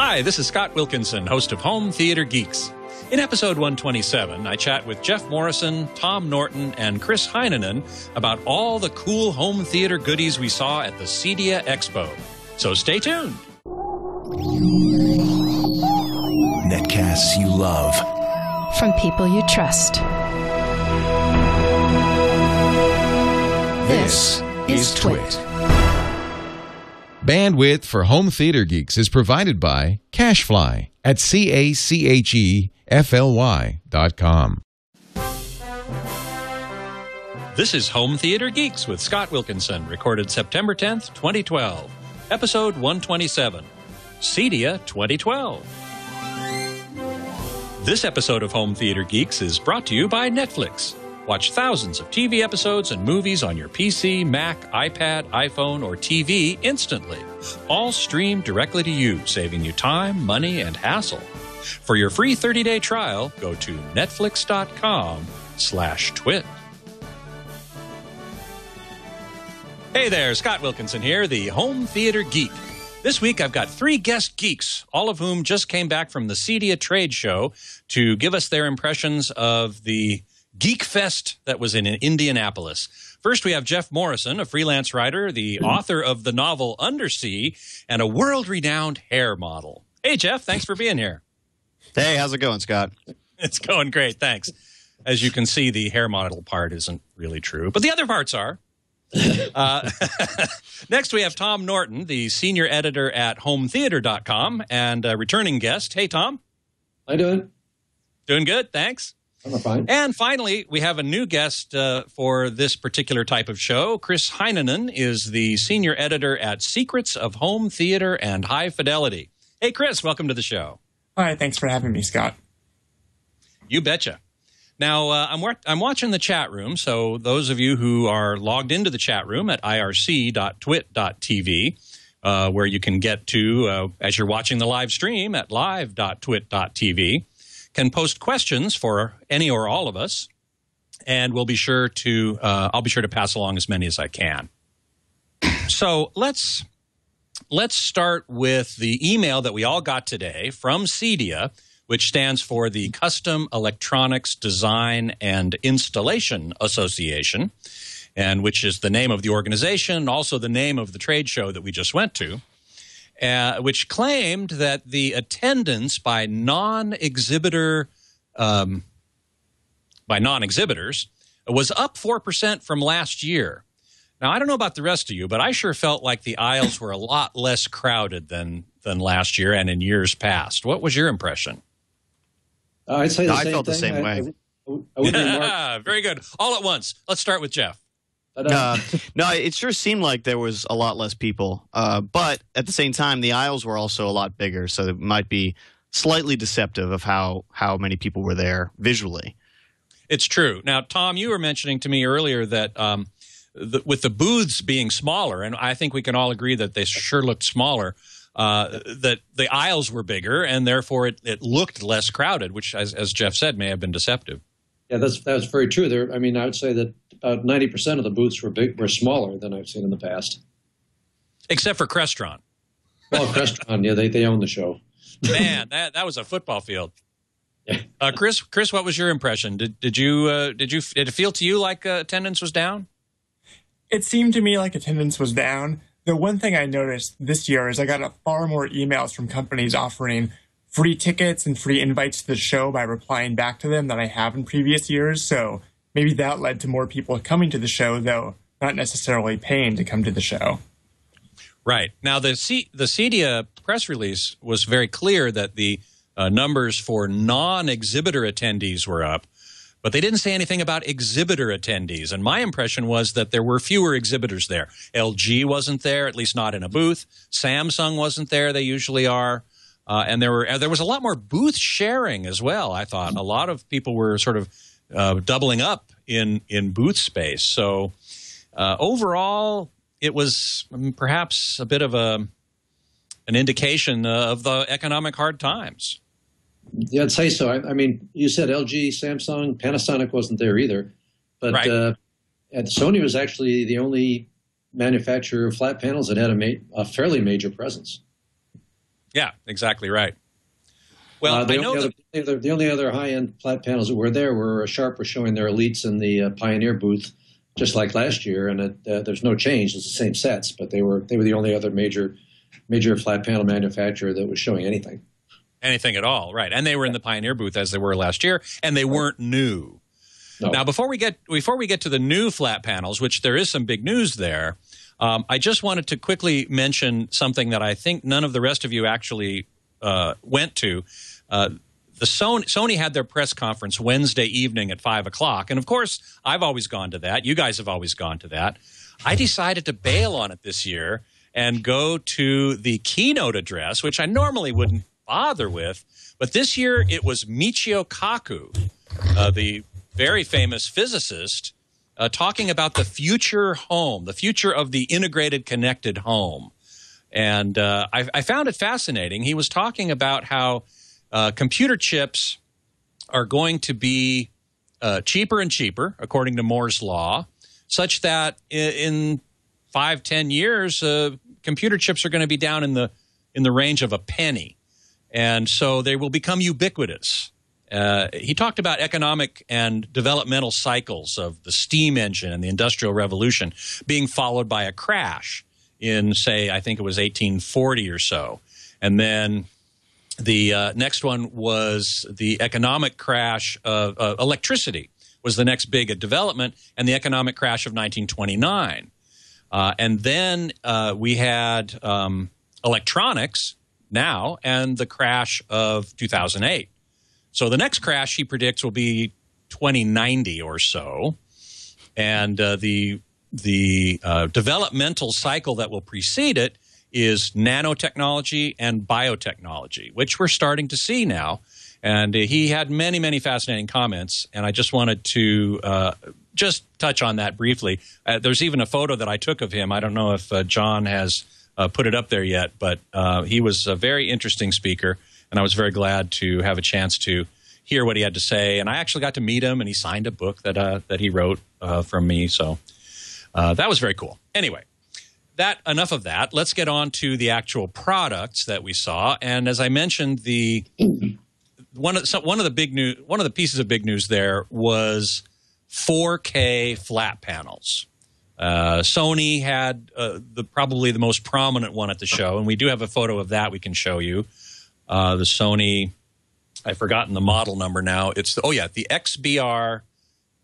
Hi, this is Scott Wilkinson, host of Home Theater Geeks. In episode 127, I chat with Jeff Morrison, Tom Norton, and Chris Heinonen about all the cool home theater goodies we saw at the CEDIA Expo. So stay tuned. Netcasts you love. From people you trust. This is TWiT. Bandwidth for Home Theater Geeks is provided by Cachefly at CACHEFLY.com. This is Home Theater Geeks with Scott Wilkinson, recorded September 10th, 2012. Episode 127, CEDIA 2012. This episode of Home Theater Geeks is brought to you by Netflix. Watch thousands of TV episodes and movies on your PC, Mac, iPad, iPhone, or TV instantly. All streamed directly to you, saving you time, money, and hassle. For your free 30-day trial, go to netflix.com/twit. Hey there, Scott Wilkinson here, the Home Theater Geek. This week I've got 3 guest geeks, all of whom just came back from the CEDIA trade show to give us their impressions of the Geek Fest that was in Indianapolis. First, we have Jeff Morrison, a freelance writer, the author of the novel Undersea, and a world-renowned hair model. Hey, Jeff, thanks for being here. Hey, how's it going, Scott? It's going great, thanks. As you can see, the hair model part isn't really true, but the other parts are. Next, we have Tom Norton, the senior editor at hometheater.com, and a returning guest. Hey, Tom. How you doing? Doing good, thanks. I'm fine. And finally, we have a new guest for this particular type of show. Chris Heinonen is the senior editor at Secrets of Home Theater and High Fidelity. Hey, Chris, welcome to the show. Hi, thanks for having me, Scott. You betcha. Now, I'm watching the chat room, so those of you who are logged into the chat room at irc.twit.tv, where you can get to, as you're watching the live stream, at live.twit.tv, can post questions for any or all of us, and I'll be sure to pass along as many as I can. So let's start with the email that we all got today from CEDIA, which stands for the Custom Electronics Design and Installation Association, and which is the name of the organization, also the name of the trade show that we just went to. Which claimed that the attendance by non-exhibitors was up 4% from last year. Now, I don't know about the rest of you, but I sure felt like the aisles were a lot less crowded than last year and in years past. What was your impression? I'd say I felt the same way. Very good. All at once. Let's start with Jeff. No, it sure seemed like there was a lot less people. But at the same time, the aisles were also a lot bigger, so it might be slightly deceptive of how many people were there visually. It's true. Now, Tom, you were mentioning to me earlier that with the booths being smaller, and I think we can all agree that they sure looked smaller, that the aisles were bigger, and therefore it looked less crowded, which, as Jeff said, may have been deceptive. Yeah, that's very true. I would say that about 90% of the booths were smaller than I've seen in the past. Except for Crestron. Well, Crestron, yeah, they own the show. Man, that was a football field. Yeah. Chris, what was your impression? Did it feel to you like attendance was down? It seemed to me like attendance was down. The one thing I noticed this year is I got far more emails from companies offering free tickets and free invites to the show by replying back to them than I have in previous years. So maybe that led to more people coming to the show, though not necessarily paying to come to the show. Right. Now, the CEDIA press release was very clear that the numbers for non-exhibitor attendees were up, but they didn't say anything about exhibitor attendees. And my impression was that there were fewer exhibitors there. LG wasn't there, at least not in a booth. Samsung wasn't there. They usually are. And there was a lot more booth sharing as well, I thought. A lot of people were sort of doubling up in booth space. So overall, it was perhaps a bit of an indication of the economic hard times. Yeah, I'd say so. I mean, you said LG, Samsung, Panasonic wasn't there either. But right. Sony was actually the only manufacturer of flat panels that had a fairly major presence. Yeah, exactly right. Well, the only other high-end flat panels that were there were Sharp was showing their Elites in the Pioneer booth, just like last year, and there's no change. It's the same sets, but they were the only other major flat panel manufacturer that was showing anything. Anything at all, right? And they were in the Pioneer booth as they were last year, and they weren't new. No. Now, before we get to the new flat panels, which there is some big news there, I just wanted to quickly mention something that I think none of the rest of you actually went to. Sony had their press conference Wednesday evening at 5 o'clock. And, of course, I've always gone to that. You guys have always gone to that. I decided to bail on it this year and go to the keynote address, which I normally wouldn't bother with. But this year it was Michio Kaku, the very famous physicist, talking about the future home, the future of the integrated connected home. And I found it fascinating. He was talking about how computer chips are going to be cheaper and cheaper, according to Moore's law, such that in 5-10 years, computer chips are going to be down in the range of a penny, and so they will become ubiquitous. He talked about economic and developmental cycles of the steam engine and the Industrial Revolution being followed by a crash in, say, I think it was 1840 or so, and then the next one was the economic crash of electricity was the next big development, and the economic crash of 1929. And then we had electronics now and the crash of 2008. So the next crash he predicts will be 2090 or so. And the developmental cycle that will precede it is nanotechnology and biotechnology, which we're starting to see now. And he had many, many fascinating comments, and I just wanted to just touch on that briefly. There's even a photo that I took of him. I don't know if John has put it up there yet, but he was a very interesting speaker, and I was very glad to have a chance to hear what he had to say. And I actually got to meet him, and he signed a book that he wrote from me. So that was very cool. Anyway. Enough of that. Let's get on to the actual products that we saw. And as I mentioned, one of the pieces of big news there was 4K flat panels. Sony had probably the most prominent one at the show, and we do have a photo of that we can show you. The Sony, I've forgotten the model number now. It's the XBR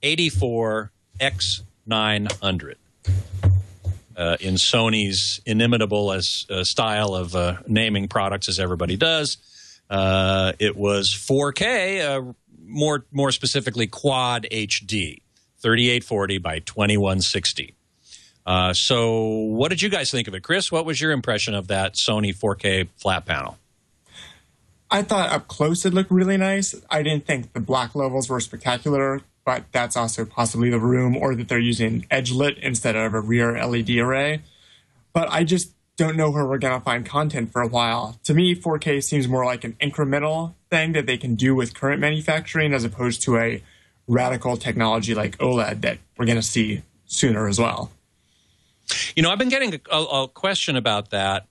84 X900. In Sony's inimitable style of naming products as everybody does. It was 4K, more specifically Quad HD, 3840 by 2160. So what did you guys think of it? Chris, what was your impression of that Sony 4K flat panel? I thought up close it looked really nice. I didn't think the black levels were spectacular, but that's also possibly the room, or that they're using edge lit instead of a rear LED array. But I just don't know where we're going to find content for a while. To me, 4K seems more like an incremental thing that they can do with current manufacturing as opposed to a radical technology like OLED that we're going to see sooner as well. You know, I've been getting a question about that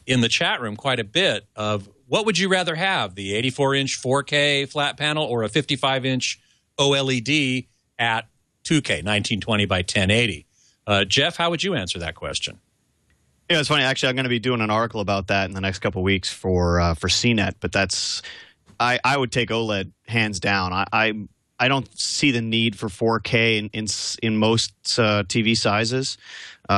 in the chat room quite a bit of what would you rather have, the 84-inch 4K flat panel or a 55-inch OLED at 2K, 1920 by 1080. Jeff, how would you answer that question? Yeah, it's funny. Actually, I'm going to be doing an article about that in the next couple of weeks for CNET. But I would take OLED hands down. I don't see the need for 4K in most TV sizes.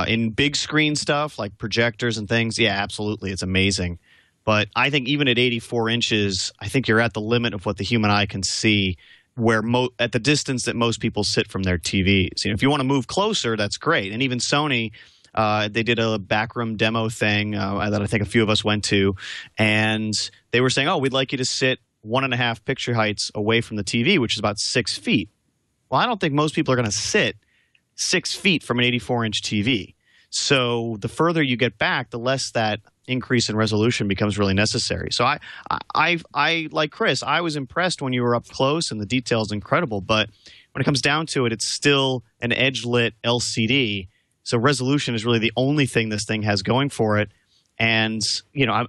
In big screen stuff like projectors and things, yeah, absolutely, it's amazing. But I think even at 84 inches, I think you're at the limit of what the human eye can see, where at the distance that most people sit from their TVs. You know, if you want to move closer, that's great. And even Sony, they did a backroom demo thing that I think a few of us went to, and they were saying, "Oh, we'd like you to sit 1.5 picture heights away from the TV, which is about 6 feet." Well, I don't think most people are going to sit 6 feet from an 84-inch TV. So the further you get back, the less that increase in resolution becomes really necessary. So I like Chris, I was impressed when you were up close and the detail is incredible. But when it comes down to it, it's still an edge-lit LCD. So resolution is really the only thing this thing has going for it. And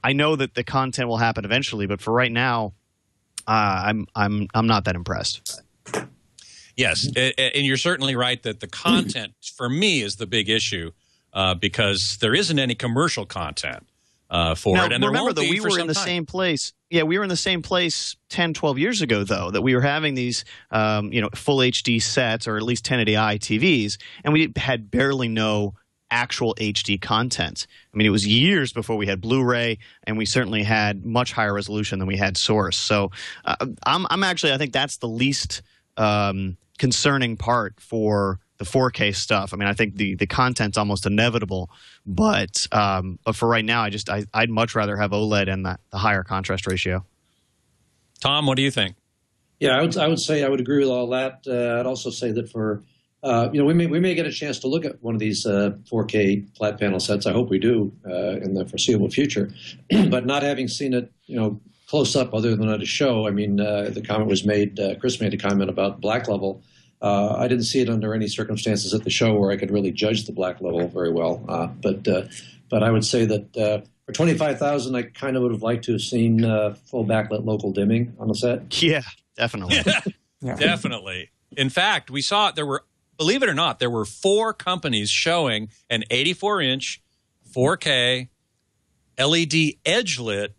I know that the content will happen eventually, but for right now, I'm not that impressed. Yes, and you're certainly right that the content for me is the big issue because there isn't any commercial content for it. And remember that we were in the same place. Yeah, we were in the same place 10, 12 years ago, though, that we were having these full HD sets or at least 1080i TVs, and we had barely no actual HD content. I mean, it was years before we had Blu-ray, and we certainly had much higher resolution than we had Source. So I'm actually, I think that's the least concerning part for the 4K stuff. I mean, I think the content's almost inevitable, but for right now, I'd much rather have OLED and the higher contrast ratio. Tom, what do you think? Yeah, I would say I would agree with all that. I'd also say that for we may get a chance to look at one of these 4K flat panel sets. I hope we do in the foreseeable future. But not having seen it, close up other than at a show. I mean, the comment was made. Chris made a comment about black level. I didn't see it under any circumstances at the show where I could really judge the black level very well. But I would say that for $25,000, I kind of would have liked to have seen full backlit local dimming on the set. Yeah, definitely. Yeah. Definitely. In fact, we saw there were, believe it or not, there were 4 companies showing an 84-inch 4K LED edge-lit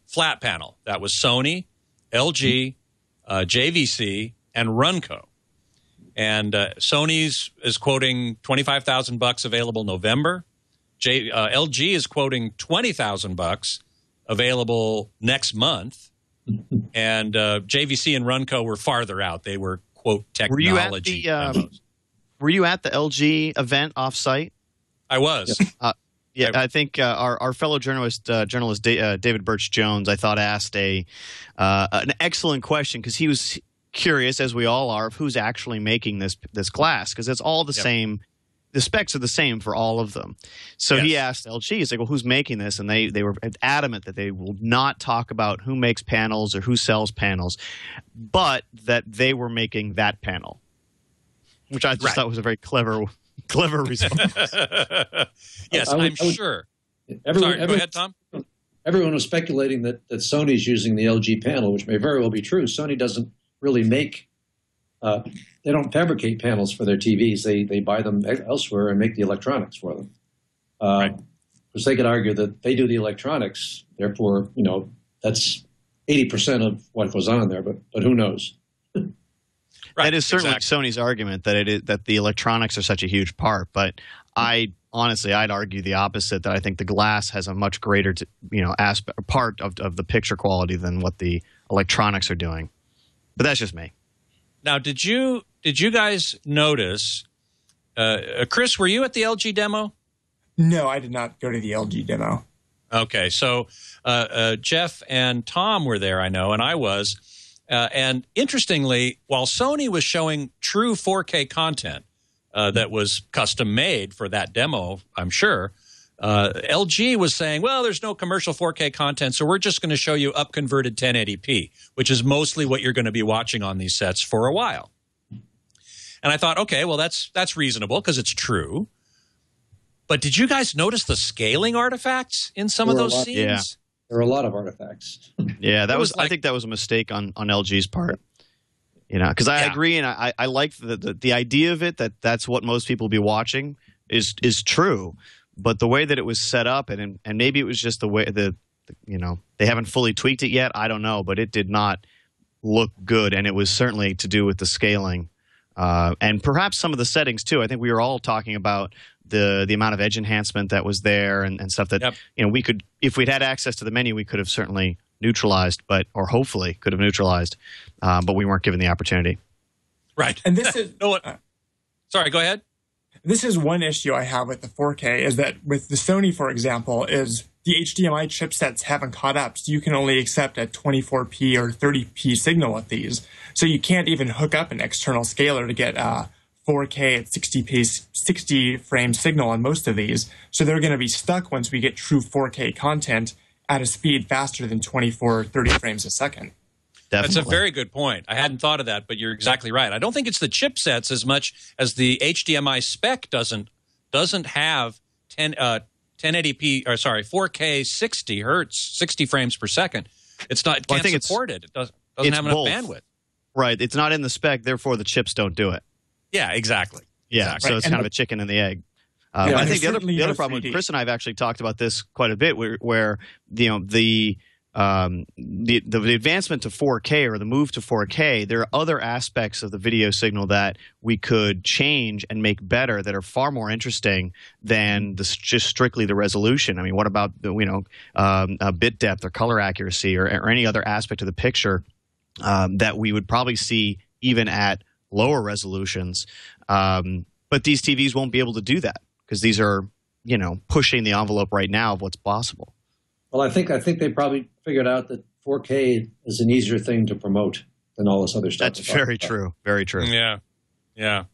flat panel. That was Sony, LG, JVC, and Runco. And Sony's is quoting $25,000 available November. LG is quoting $20,000 available next month. And JVC and Runco were farther out. They were, quote, technology demos. Were you at the LG event off-site? I was. Yeah, I think our fellow journalist David Birch-Jones, I thought, asked an excellent question because he was curious, as we all are, of who's actually making this glass, because it's all the same. The specs are the same for all of them. So he asked LG, he's like, well, who's making this? And they were adamant that they will not talk about who makes panels or who sells panels, but that they were making that panel, which I just thought was a very clever response. Yes, I'm sure. Go ahead, Tom. Everyone was speculating that Sony's using the LG panel, which may very well be true. Sony doesn't really make they don't fabricate panels for their TVs. They buy them elsewhere and make the electronics for them. Because they could argue that they do the electronics, therefore, that's 80% of what goes on there. But who knows? That is certainly Sony's argument that the electronics are such a huge part. But I'd argue the opposite. That I think the glass has a much greater part of the picture quality than what the electronics are doing. But that's just me. Now, did you guys notice, Chris, were you at the LG demo? No, I did not go to the LG demo. Okay, so Jeff and Tom were there, I know, and I was. And interestingly, while Sony was showing true 4K content that was custom made for that demo, I'm sure, LG was saying, well, there's no commercial 4K content, so we're just going to show you up-converted 1080p, which is mostly what you're going to be watching on these sets for a while. And I thought, okay, well, that's reasonable because it's true. But did you guys notice the scaling artifacts in some of those scenes? Yeah. There are a lot of artifacts. Yeah, I think that was a mistake on LG's part. Because I agree, and I like the idea of it, that's what most people will be watching is true. But the way that it was set up, and maybe it was just the way they haven't fully tweaked it yet. I don't know, but it did not look good, and it was certainly to do with the scaling and perhaps some of the settings too. I think we were all talking about the amount of edge enhancement that was there and stuff that we could, if we'd had access to the menu, we could have certainly neutralized, or hopefully could have neutralized, but we weren't given the opportunity. Right, and this is sorry. Go ahead. This is one issue I have with the 4K is that with the Sony, for example, is the HDMI chipsets haven't caught up. So you can only accept a 24p or 30p signal with these. So you can't even hook up an external scaler to get a 4K at 60 frame signal on most of these. So they're going to be stuck once we get true 4K content at a speed faster than 24 or 30 frames a second. Definitely. That's a very good point. I hadn't thought of that, but you're exactly right. I don't think it's the chipsets as much as the HDMI spec doesn't have 1080p, or sorry, 4K 60 hertz, 60 frames per second. It's not. It can't support it. It doesn't have enough bandwidth. Right. It's not in the spec. Therefore, the chips don't do it. Yeah. Exactly. Yeah. Exactly. So it's kind of a chicken and the egg. I think the other problem, Chris and I have actually talked about this quite a bit, where the advancement to 4K or the move to 4K, there are other aspects of the video signal that we could change and make better that are far more interesting than just strictly the resolution. I mean, what about bit depth or color accuracy or any other aspect of the picture that we would probably see even at lower resolutions? But these TVs won't be able to do that because these are pushing the envelope right now of what's possible. Well, I think they probably figured out that 4K is an easier thing to promote than all this other stuff. That's very true. Very true. Yeah. Yeah.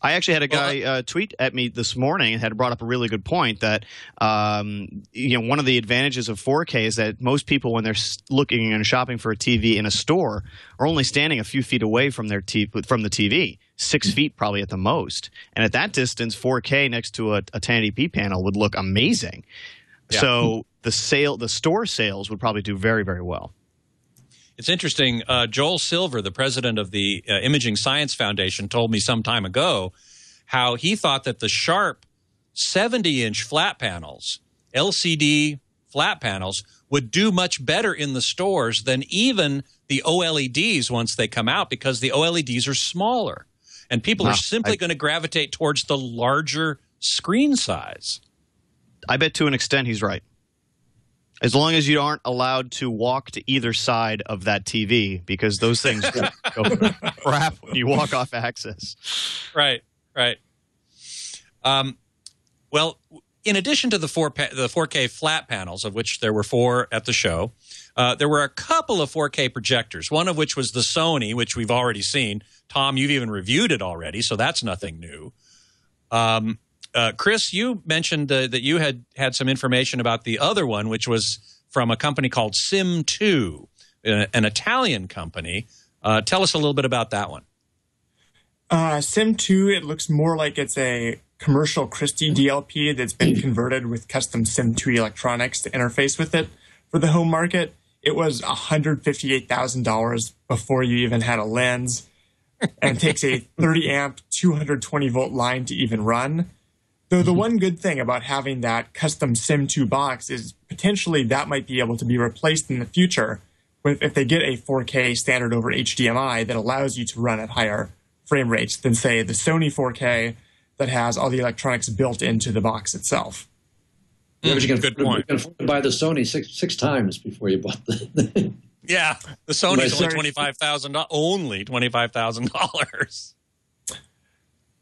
I actually had a guy tweet at me this morning and had brought up a really good point that one of the advantages of 4K is that most people, when they're looking and shopping for a TV in a store, are only standing a few feet away from the TV, 6 feet probably at the most. And at that distance, 4K next to a 1080p panel would look amazing. Yeah. So the store sales would probably do very, very well. It's interesting. Joel Silver, the president of the Imaging Science Foundation, told me some time ago how he thought that the Sharp 70-inch flat panels, LCD flat panels, would do much better in the stores than even the OLEDs once they come out, because the OLEDs are smaller. And people are simply going to gravitate towards the larger screen size. I bet to an extent he's right. As long as you aren't allowed to walk to either side of that TV, because those things go crap when you walk off axis. Right, right. Well, in addition to the 4K flat panels, of which there were 4 at the show, there were a couple of 4K projectors, one of which was the Sony, which we've already seen. Tom, you've even reviewed it already, so that's nothing new. Chris, you mentioned that you had some information about the other one, which was from a company called Sim2, an Italian company. Tell us a little bit about that one. Sim2, it looks more like it's a commercial Christie DLP that's been converted with custom Sim2 electronics to interface with it for the home market. It was $158,000 before you even had a lens, and takes a 30-amp, 220-volt line to even run. Though the one good thing about having that custom Sim2 box is potentially that might be able to be replaced in the future if they get a 4K standard over HDMI that allows you to run at higher frame rates than, say, the Sony 4K that has all the electronics built into the box itself. Yeah, but you can Good point. You can afford to buy the Sony six times before you bought the Yeah, the Sony's only $25,000. Only $25,000.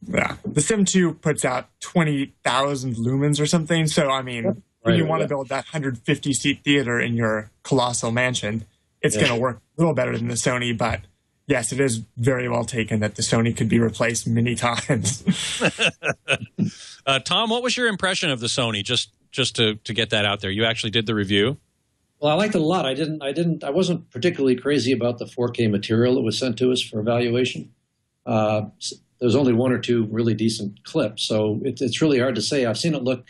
Yeah, the Sim2 puts out 20,000 lumens or something. So, I mean, when you want to build that 150-seat theater in your colossal mansion, it's going to work a little better than the Sony. But, yes, it is very well taken that the Sony could be replaced many times. Tom, what was your impression of the Sony, just to get that out there? You actually did the review? Well, I liked it a lot. I wasn't particularly crazy about the 4K material that was sent to us for evaluation. There's only 1 or 2 really decent clips, so it's really hard to say. I've seen it look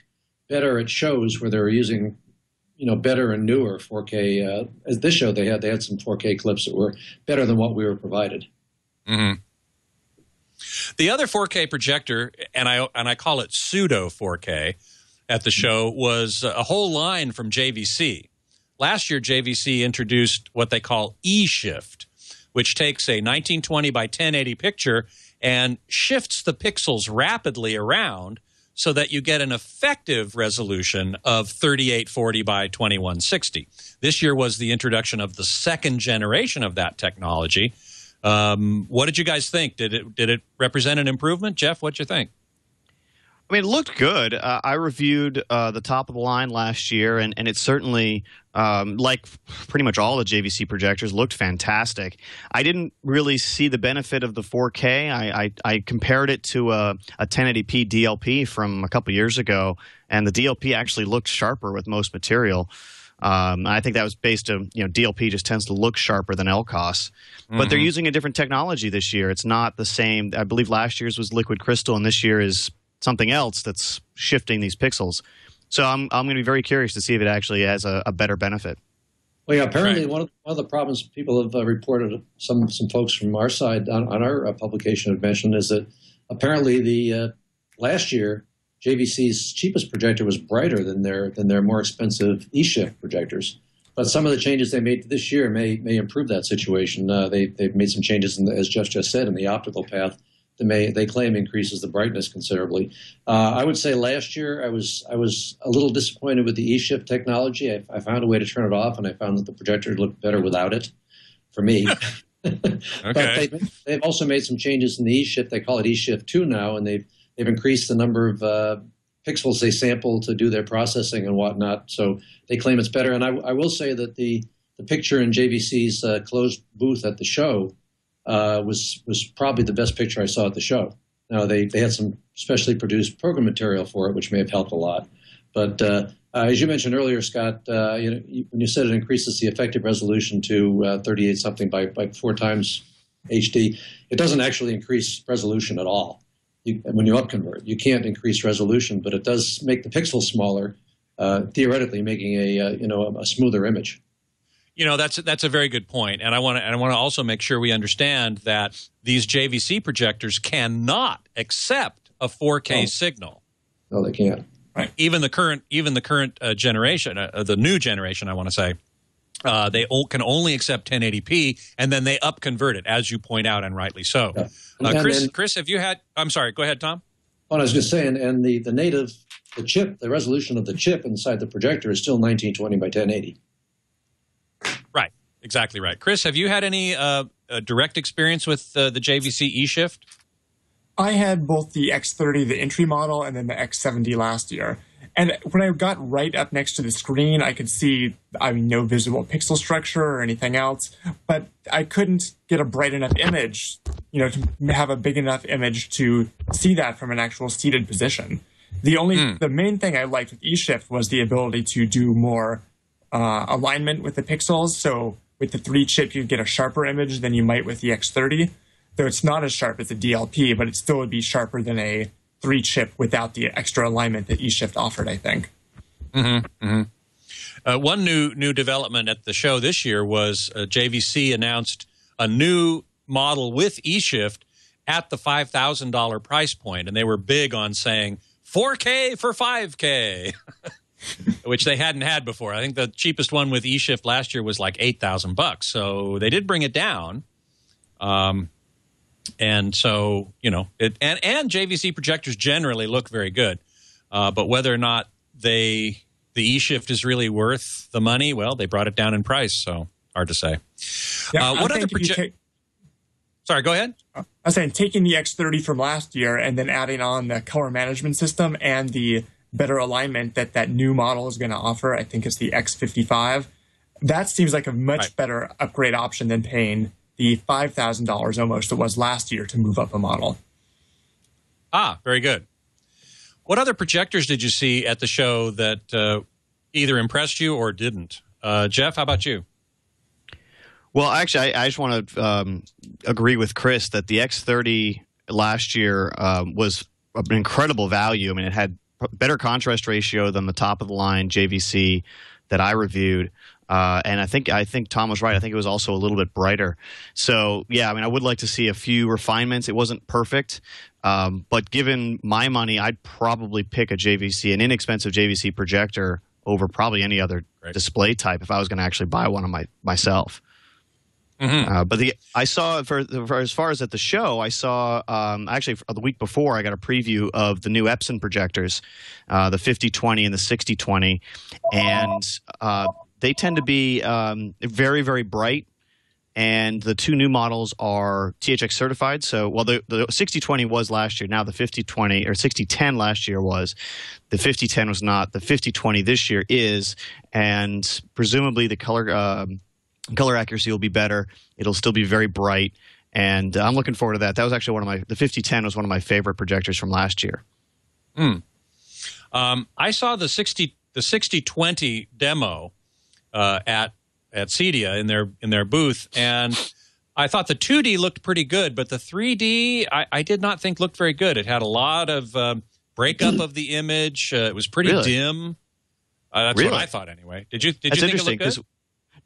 better at shows where they're using, better and newer 4K. At this show, they had some 4K clips that were better than what we were provided. Mm-hmm. The other 4K projector, and I call it pseudo 4K, at the show was a whole line from JVC. Last year, JVC introduced what they call E-Shift, which takes a 1920 by 1080 picture and shifts the pixels rapidly around so that you get an effective resolution of 3840 by 2160. This year was the introduction of the second generation of that technology. What did you guys think? Did it represent an improvement? Jeff, what'd you think? I mean, it looked good. I reviewed the top of the line last year, and it certainly, like pretty much all the JVC projectors, looked fantastic. I didn't really see the benefit of the 4K. I compared it to a 1080p DLP from a couple years ago, and the DLP actually looked sharper with most material. I think that was based on, DLP just tends to look sharper than LCOS. But they're using a different technology this year. It's not the same. I believe last year's was liquid crystal, and this year is something else that's shifting these pixels. So I'm going to be very curious to see if it actually has a better benefit. Well, yeah, apparently one of the problems people have reported, some folks from our side on our publication have mentioned, is that apparently the last year JVC's cheapest projector was brighter than their more expensive eShift projectors. But some of the changes they made this year may improve that situation. They've made some changes, as Jeff just said, in the optical path. They claim increases the brightness considerably. I would say last year I was a little disappointed with the eShift technology. I found a way to turn it off, and I found that the projector looked better without it, for me. Okay. But they've also made some changes in the eShift. They call it eShift 2 now, and they've increased the number of pixels they sample to do their processing and whatnot. So they claim it's better. And I will say that the picture in JVC's closed booth at the show was probably the best picture I saw at the show. Now, they had some specially produced program material for it, which may have helped a lot. But as you mentioned earlier, Scott, when you said it increases the effective resolution to 38 something by 4 times HD, it doesn't actually increase resolution at all. When you upconvert, you can't increase resolution, but it does make the pixels smaller, theoretically making a smoother image. That's a very good point, and I want to also make sure we understand that these JVC projectors cannot accept a 4K signal. No, they can't. Right. Even the current generation, the new generation, I want to say, they can only accept 1080p, and then they upconvert it, as you point out, and rightly so. Yeah. Chris, have you had? I'm sorry. Go ahead, Tom. Well, I was just saying, and the chip, the resolution of the chip inside the projector is still 1920 by 1080. Right. Exactly right. Chris, have you had any direct experience with the JVC eShift? I had both the X30, the entry model, and then the X70 last year. And when I got right up next to the screen, I could see, no visible pixel structure or anything else, but I couldn't get a bright enough image, to have a big enough image to see that from an actual seated position. The main thing I liked with eShift was the ability to do more alignment with the pixels. So with the 3 chip, you get a sharper image than you might with the X30. Though it's not as sharp as a DLP, but it still would be sharper than a 3 chip without the extra alignment that eShift offered, I think. Mm-hmm. Mm-hmm. One new development at the show this year was JVC announced a new model with eShift at the $5,000 price point, and they were big on saying 4K for 5K, which they hadn't had before. I think the cheapest one with eShift last year was like $8,000, so they did bring it down. And so, and JVC projectors generally look very good. But whether or not the eShift is really worth the money, well, they brought it down in price, so hard to say. Yeah, what other Sorry, go ahead. I was saying, taking the X30 from last year and then adding on the color management system and the better alignment that new model is going to offer, I think it's the X55, that seems like a much better upgrade option than paying the $5,000 almost it was last year to move up a model. Very good. What other projectors did you see at the show that either impressed you or didn't? Jeff, how about you? Well, actually, I just want to agree with Chris that the X30 last year was an incredible value. I mean, it had better contrast ratio than the top-of-the-line JVC that I reviewed. And I think Tom was right. I think it was also a little bit brighter. So, yeah, I would like to see a few refinements. It wasn't perfect. But given my money, I'd probably pick an inexpensive JVC projector over probably any other display type if I was going to actually buy one of myself. Mm-hmm. But I saw, for as far as at the show, I saw actually the week before I got a preview of the new Epson projectors, the 5020 and the 6020. And they tend to be very, very bright, and the 2 new models are THX certified. So, well, the 6020 was last year. Now the 5020 or 6010 last year was. The 5010 was not. The 5020 this year is, and presumably the color accuracy will be better. It'll still be very bright, and I'm looking forward to that. That was actually the 5010 was one of my favorite projectors from last year. I saw the 6020 demo at CEDIA in their booth, and I thought the 2D looked pretty good, but the 3D I did not think looked very good. It had a lot of breakup of the image. It was pretty dim. That's Really? what I thought anyway. Did you think it looked good?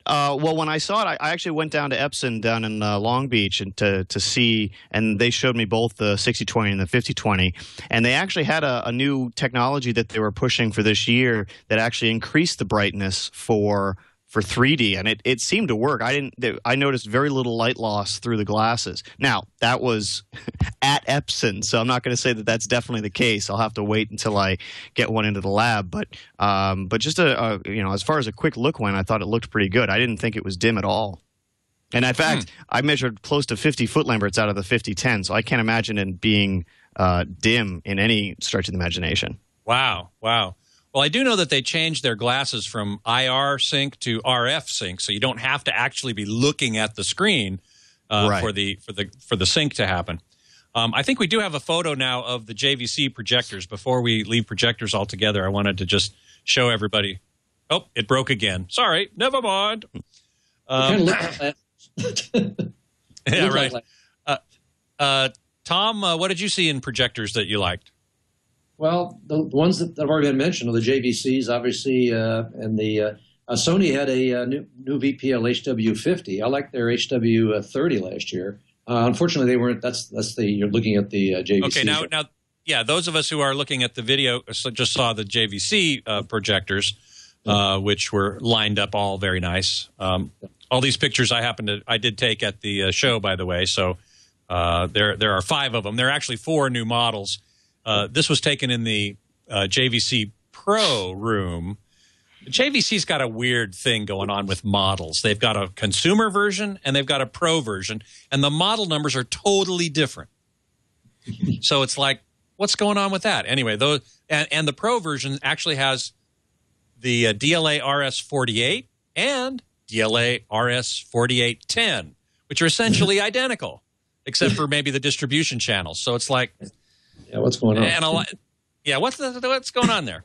Well, when I saw it, I actually went down to Epson down in Long Beach and to see, and they showed me both the 6020 and the 5020, and they actually had a new technology that they were pushing for this year that actually increased the brightness for 3D, and it seemed to work. I noticed very little light loss through the glasses. Now, that was at Epson, so I'm not going to say that that's definitely the case. I'll have to wait until I get one into the lab. But just as far as a quick look went, I thought it looked pretty good. I didn't think it was dim at all. And in fact, I measured close to 50 foot lamberts out of the 5010, so I can't imagine it being dim in any stretch of the imagination. Wow. Well, I do know that they changed their glasses from IR sync to RF sync, so you don't have to actually be looking at the screen for the sync to happen. I think we do have a photo now of the JVC projectors. Before we leave projectors altogether, I wanted to just show everybody. Oh, it broke again. Sorry, never mind. Yeah, right. Tom, what did you see in projectors that you liked? Well, the ones that have already been mentioned are the JVCs, obviously, and the Sony had a new VPL HW50. I liked their HW30 last year. Unfortunately, they weren't. You're looking at the JVC. Okay, now, yeah, those of us who are looking at the video just saw the JVC projectors, which were lined up all very nice. All these pictures I did take at the show, by the way. So there are 5 of them. There are actually 4 new models. This was taken in the JVC Pro room. JVC's got a weird thing going on with models. They've got a consumer version and they've got a pro version, and the model numbers are totally different. So it's like, what's going on with that? Anyway, and the pro version actually has the DLA RS48 and DLA RS4810, which are essentially identical, except for maybe the distribution channels. So it's like... Yeah, what's going on? What's going on there?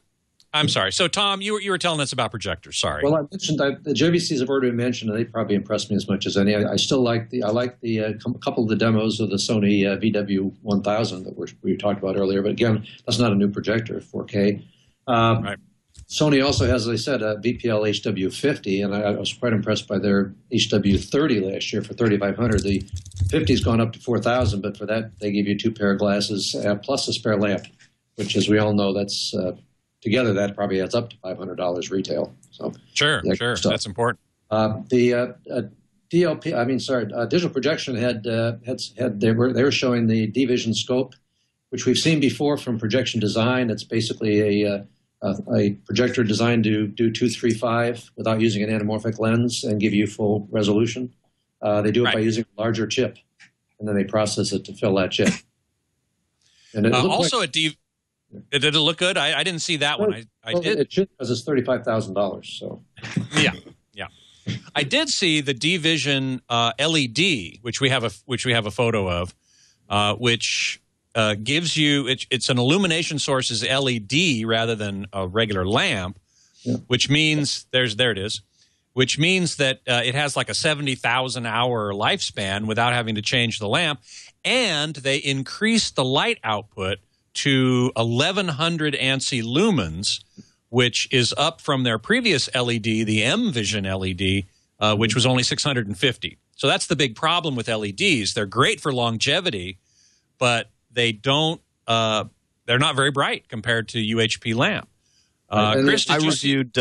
I'm sorry. So, Tom, you were telling us about projectors. Sorry. Well, I mentioned the JVCs have already been mentioned, and they probably impressed me as much as any. I still like the couple of the demos of the Sony VW1000 that we talked about earlier. But again, that's not a new projector, 4K. Right. Sony also has, as I said, a VPL HW50, and I was quite impressed by their HW30 last year for $3,500. The 50's gone up to $4,000, but for that they give you 2 pair of glasses plus a spare lamp, which, as we all know, that's together that probably adds up to $500 retail. So sure, that's important. Digital projection they were showing the D-Vision scope, which we've seen before from Projection Design. It's basically a projector designed to do 2.35 without using an anamorphic lens and give you full resolution. They do it by using a larger chip, and then they process it to fill that chip. And it also, did it look good? I didn't see that one. I did. It should, because it's $35,000. So yeah. I did see the D-Vision LED, which we have a photo of, which gives you it's an illumination source is LED rather than a regular lamp, which means there it is, which means that it has like a 70,000 hour lifespan without having to change the lamp, and they increased the light output to 1100 ANSI lumens, which is up from their previous LED, the M Vision LED, which was only 650. So that's the big problem with LEDs. They're great for longevity, but they don't. They're not very bright compared to UHP lamp. Chris, I reviewed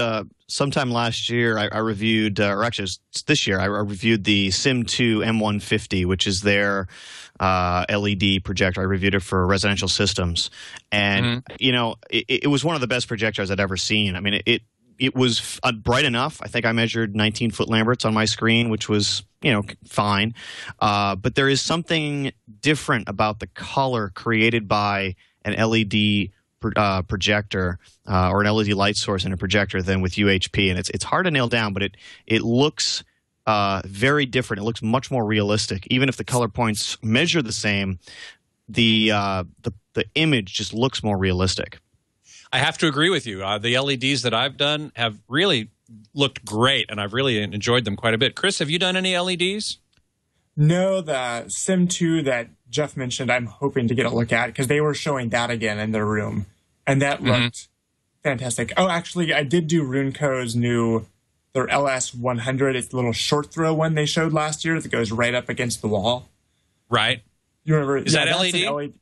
sometime last year. I reviewed, or actually this year, I reviewed the Sim2 M150, which is their LED projector. I reviewed it for residential systems, and it was one of the best projectors I'd ever seen. I mean, it was bright enough. I think I measured 19 foot lamberts on my screen, which was fine. But there is something different about the color created by an LED projector or an LED light source in a projector than with UHP, and it's hard to nail down, but it looks very different. It looks much more realistic. Even if the color points measure the same, the image just looks more realistic. I have to agree with you. The LEDs that I've done have really looked great, and I've really enjoyed them quite a bit. Chris, have you done any LEDs? No, the Sim2 that Jeff mentioned, I'm hoping to get a look at because they were showing that again in their room, and that looked Fantastic. Oh, actually, I did do Runco's their LS100. It's the little short throw one they showed last year that goes right up against the wall. Right. You remember? Is that LED?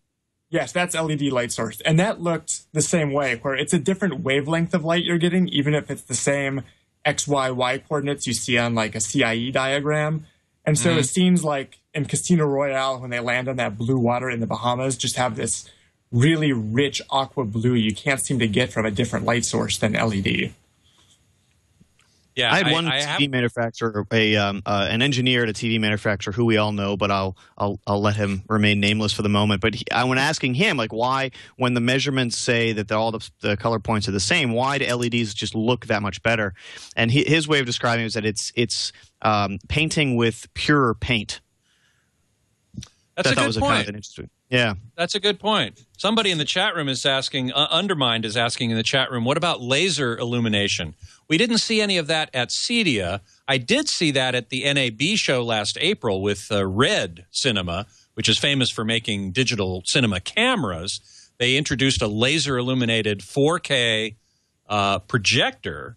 Yes, that's LED light source. And that looked the same way, where it's a different wavelength of light you're getting, even if it's the same X, Y, Y coordinates you see on like a CIE diagram. And so it seems like in Casino Royale, when they land on that blue water in the Bahamas, just have this really rich aqua blue you can't seem to get from a different light source than LED. Yeah, I had one TV manufacturer, an engineer at a TV manufacturer who we all know, but I'll let him remain nameless for the moment. But when asking him, like, why, when the measurements say that all the color points are the same, why do LEDs just look that much better? And his way of describing it is that it's painting with purer paint. That's a good point. Kind of an interesting. Yeah, that's a good point. Somebody in the chat room is asking, Undermined is asking in the chat room, what about laser illumination? We didn't see any of that at CEDIA. I did see that at the NAB show last April with Red Cinema, which is famous for making digital cinema cameras. They introduced a laser illuminated 4K projector,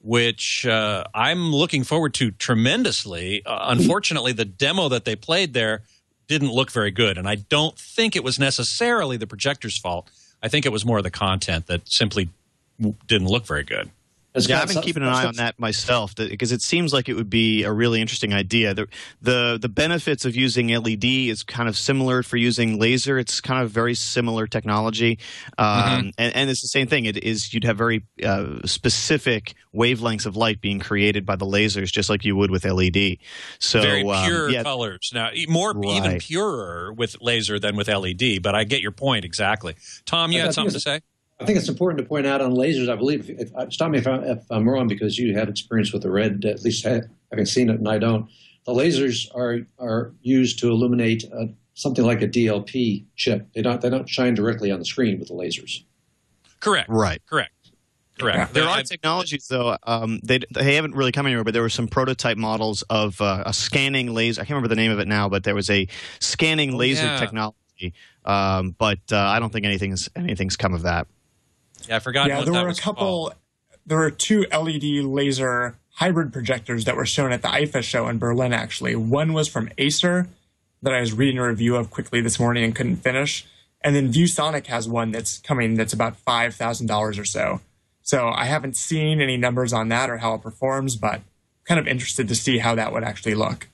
which I'm looking forward to tremendously. Unfortunately, the demo that they played there didn't look very good, and I don't think it was necessarily the projector's fault. I think it was more the content that simply didn't look very good. Yeah, I've been keeping an eye on that myself because it seems like it would be a really interesting idea. The benefits of using LED is kind of similar for using laser. It's kind of very similar technology, and it's the same thing. It is you'd have very specific wavelengths of light being created by the lasers, just like you would with LED. So very pure colors. Now, even purer with laser than with LED. But I get your point exactly. Tom, you had something to say? I think it's important to point out on lasers, I believe, stop me if I'm wrong, because you have experience with the red, at least having seen it and I don't. The lasers are used to illuminate something like a DLP chip. They don't shine directly on the screen with the lasers. Correct. Right. Correct. There are technologies, though. They haven't really come anywhere, but there were some prototype models of a scanning laser. I can't remember the name of it now, but there was a scanning laser technology. But I don't think anything's come of that. Yeah, I forgot. Yeah, there were a couple. There were 2 LED laser hybrid projectors that were shown at the IFA show in Berlin, actually. One was from Acer that I was reading a review of quickly this morning and couldn't finish. And then ViewSonic has one that's coming that's about $5,000 or so. So I haven't seen any numbers on that or how it performs, but I'm kind of interested to see how that would actually look.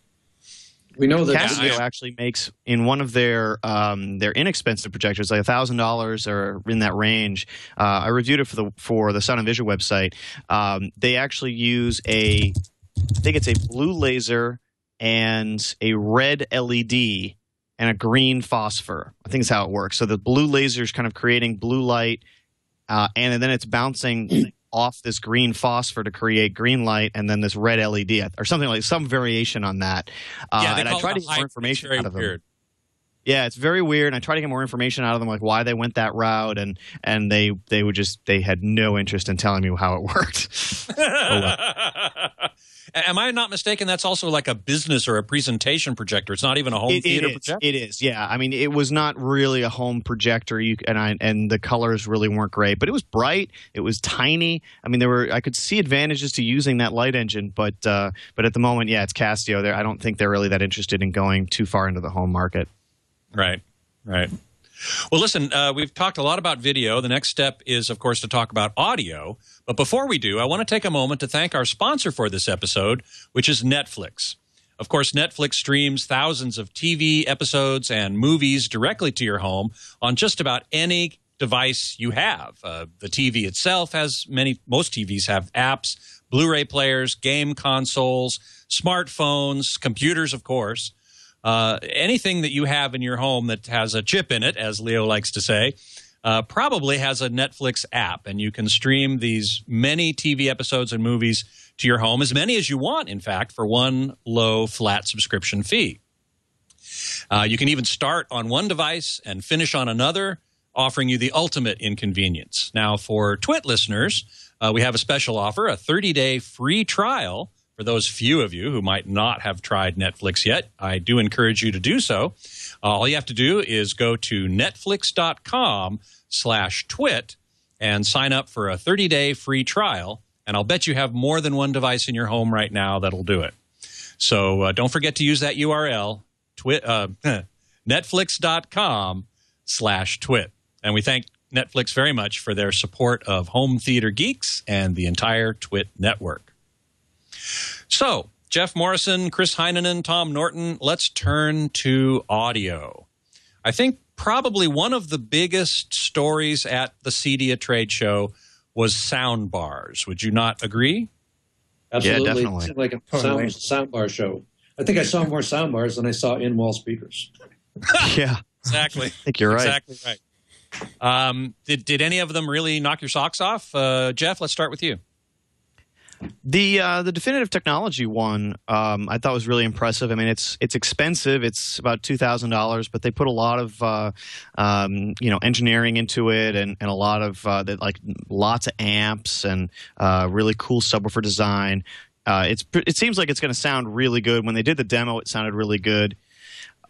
We know that Casio actually makes in one of their inexpensive projectors, like $1,000 or in that range. I reviewed it for the Sound and Visual website. They actually use I think it's a blue laser and a red LED and a green phosphor. I think that's how it works. So the blue laser is kind of creating blue light, and then it's bouncing off this green phosphor to create green light, and then this red LED or something like some variation on that. And I tried to get more information out of them. Yeah, it's very weird. And I tried to get more information out of them, like why they went that route, and they had no interest in telling me how it worked. Am I not mistaken? That's also like a business or a presentation projector. It's not even a home theater projector. It is, yeah. I mean, it was not really a home projector, and the colors really weren't great, but it was bright. It was tiny. I mean, I could see advantages to using that light engine, but at the moment, yeah, it's Casio. I don't think they're really that interested in going too far into the home market. Right. Well, listen, we've talked a lot about video. The next step is, of course, to talk about audio. But before we do, I want to take a moment to thank our sponsor for this episode, which is Netflix. Of course, Netflix streams thousands of TV episodes and movies directly to your home on just about any device you have. The TV itself most TVs have apps, Blu-ray players, game consoles, smartphones, computers, of course. Anything that you have in your home that has a chip in it, as Leo likes to say, probably has a Netflix app, and you can stream these many TV episodes and movies to your home, as many as you want, in fact, for one low, flat subscription fee. You can even start on one device and finish on another, offering you the ultimate inconvenience. Now, for TWiT listeners, we have a special offer, a 30-day free trial. For those few of you who might not have tried Netflix yet, I do encourage you to do so. All you have to do is go to netflix.com/twit and sign up for a 30-day free trial. And I'll bet you have more than one device in your home right now that'll do it. So don't forget to use that URL, netflix.com/twit. And we thank Netflix very much for their support of Home Theater Geeks and the entire TWiT network. So, Jeff Morrison, Chris Heinonen, Tom Norton, let's turn to audio. I think probably one of the biggest stories at the CEDIA trade show was sound bars. Would you not agree? Absolutely. Yeah, definitely. It seemed like a sound bar show. I think I saw more sound bars than I saw in-wall speakers. Yeah, Exactly. I think you're right. Exactly right. Did any of them really knock your socks off? Jeff, let's start with you. The definitive technology one I thought was really impressive. I mean, it's expensive. It's about $2,000, but they put a lot of engineering into it and a lot of lots of amps and really cool subwoofer design. It seems like it's going to sound really good. When they did the demo, it sounded really good.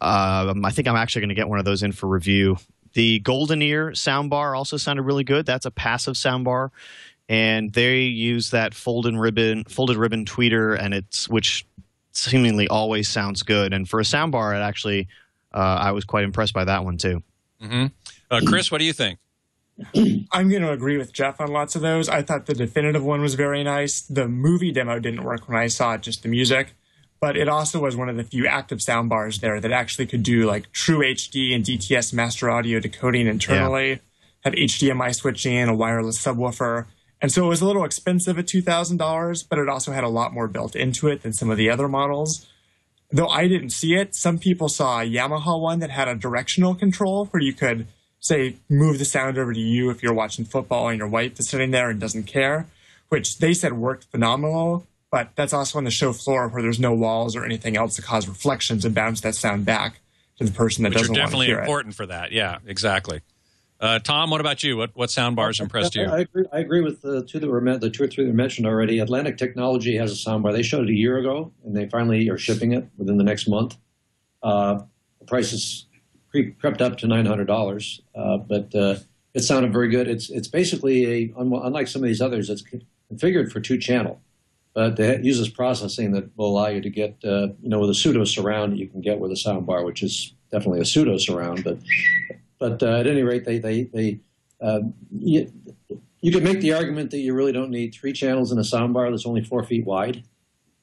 I think I'm actually going to get one of those in for review. The Golden Ear soundbar also sounded really good. That's a passive soundbar. And they use that folded ribbon tweeter, and which seemingly always sounds good. And for a soundbar, it actually, I was quite impressed by that one too. Mm-hmm. Chris, what do you think? I'm going to agree with Jeff on lots of those. I thought the definitive one was very nice. The movie demo didn't work when I saw it, just the music. But it also was one of the few active soundbars there that actually could do like true HD and DTS master audio decoding internally, had HDMI switching, a wireless subwoofer. And so it was a little expensive at $2,000, but it also had a lot more built into it than some of the other models. Though I didn't see it, some people saw a Yamaha one that had a directional control where you could, say, move the sound over to you if you're watching football and your wife is sitting there and doesn't care, which they said worked phenomenal. But that's also on the show floor where there's no walls or anything else to cause reflections and bounce that sound back to the person that doesn't want to hear it. Which are definitely important for that. Yeah, exactly. Tom, what about you? What sound bars impressed you? I agree with the two or three that were mentioned already. Atlantic Technology has a sound bar. They showed it a year ago, and they finally are shipping it within the next month. The price has crept up to $900, but it sounded very good. It's basically unlike some of these others, it's configured for 2-channel. But it uses processing that will allow you to get, with a pseudo surround you can get with a sound bar, which is definitely a pseudo surround. But at any rate, you could make the argument that you really don't need 3 channels in a sound bar that's only 4 feet wide.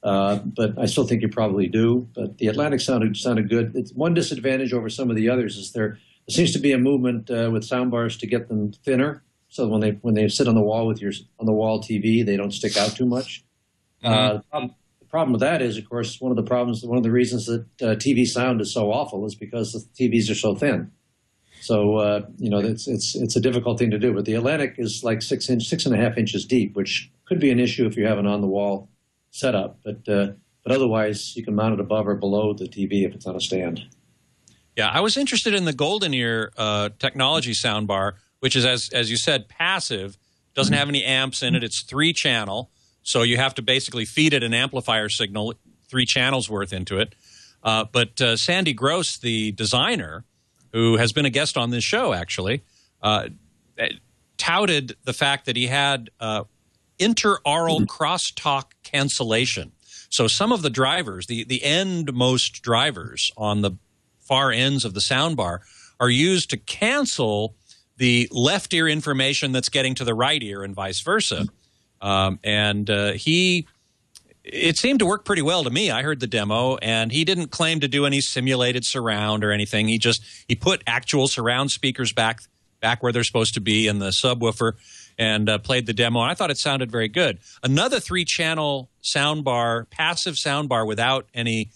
But I still think you probably do. But the Atlantic sounded good. It's one disadvantage over some of the others is there seems to be a movement with sound bars to get them thinner, so when they sit on the wall with on the wall TV, they don't stick out too much. The problem with that is, of course, one of the reasons that TV sound is so awful is because the TVs are so thin. So it's a difficult thing to do. But the Atlantic is like 6.5 inches deep, which could be an issue if you have an on-the-wall setup. But otherwise, you can mount it above or below the TV if it's on a stand. Yeah, I was interested in the Golden Ear technology soundbar, which is, as you said, passive, doesn't have any amps in it. It's 3-channel. So you have to basically feed it an amplifier signal, 3 channels worth into it. But Sandy Gross, the designer, who has been a guest on this show, actually, touted the fact that he had interaural crosstalk cancellation. So some of the drivers, the endmost drivers on the far ends of the soundbar, are used to cancel the left ear information that's getting to the right ear and vice versa. It seemed to work pretty well to me. I heard the demo, and he didn't claim to do any simulated surround or anything. He put actual surround speakers back where they're supposed to be in the subwoofer and played the demo. And I thought it sounded very good. Another 3-channel soundbar, passive soundbar without any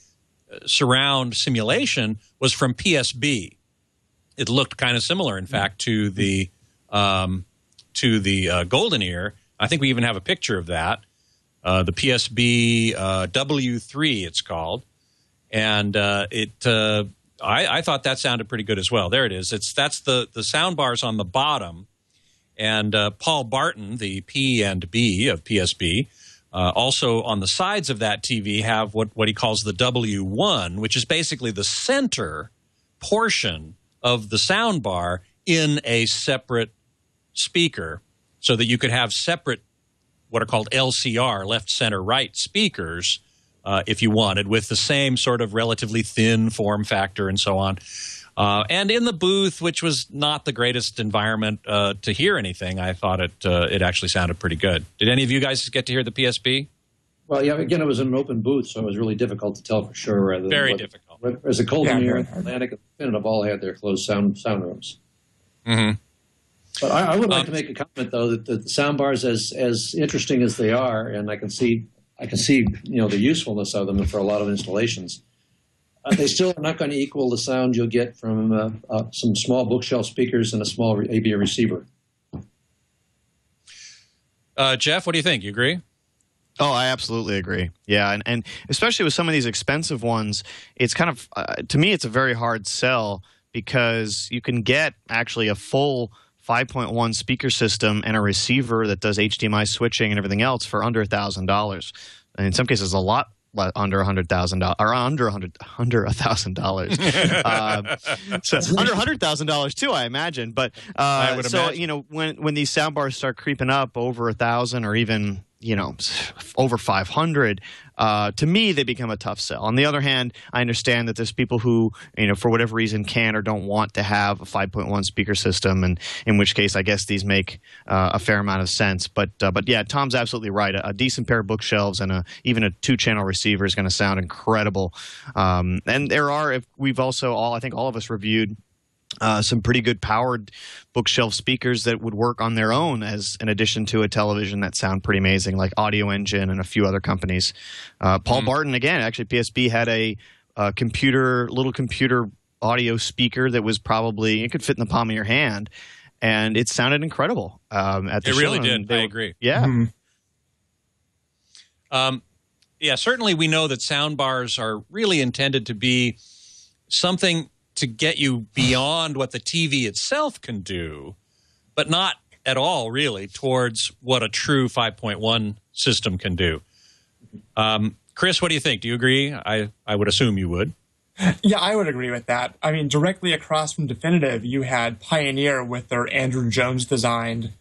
surround simulation was from PSB. It looked kind of similar, in fact, to the Golden Ear. I think we even have a picture of that. The PSB W3, it's called. And I thought that sounded pretty good as well. There it is. That's the sound bars on the bottom. And Paul Barton, the P and B of PSB, also on the sides of that TV have what he calls the W1, which is basically the center portion of the sound bar in a separate speaker. so that you could have separate what are called LCR, left, center, right speakers, if you wanted, with the same sort of relatively thin form factor and so on. And in the booth, which was not the greatest environment to hear anything, I thought it actually sounded pretty good. Did any of you guys get to hear the PSB? Well, yeah, again, it was an open booth, so it was really difficult to tell for sure. Very difficult. As the Golden Ear, Atlantic, and Definitive all had their closed sound rooms. Mm-hmm. But I would like to make a comment, though, that the sound bars, as interesting as they are, and I can see the usefulness of them for a lot of installations. They still are not going to equal the sound you'll get from some small bookshelf speakers and a small AV receiver. Jeff, what do you think? You agree? Oh, I absolutely agree. Yeah, and especially with some of these expensive ones, it's kind of, to me, it's a very hard sell because you can get actually a full 5.1 speaker system and a receiver that does HDMI switching and everything else for under $1,000. And in some cases, a lot under $100,000 or under $1,000. So under $100,000 too, I imagine. But I would imagine. You know, when these sound bars start creeping up over 1,000 or even over 500, to me, they become a tough sell. On the other hand, I understand that there's people who, for whatever reason can or don't want to have a 5.1 speaker system, and in which case, I guess these make a fair amount of sense. But yeah, Tom's absolutely right. A decent pair of bookshelves and even a 2-channel receiver is going to sound incredible. And we've also I think all of us reviewed some pretty good powered bookshelf speakers that would work on their own as an addition to a television that sound pretty amazing, like Audio Engine and a few other companies. Paul Barton, again, actually PSB had a little computer audio speaker that was probably, it could fit in the palm of your hand, and it sounded incredible at the show. It really did. I agree. Yeah. Mm-hmm. Yeah, certainly we know that sound bars are really intended to be something to get you beyond what the TV itself can do, but not at all really towards what a true 5.1 system can do. Chris, what do you think? Do you agree? I would assume you would. Yeah, I would agree with that. I mean, directly across from Definitive, you had Pioneer with their Andrew Jones designed,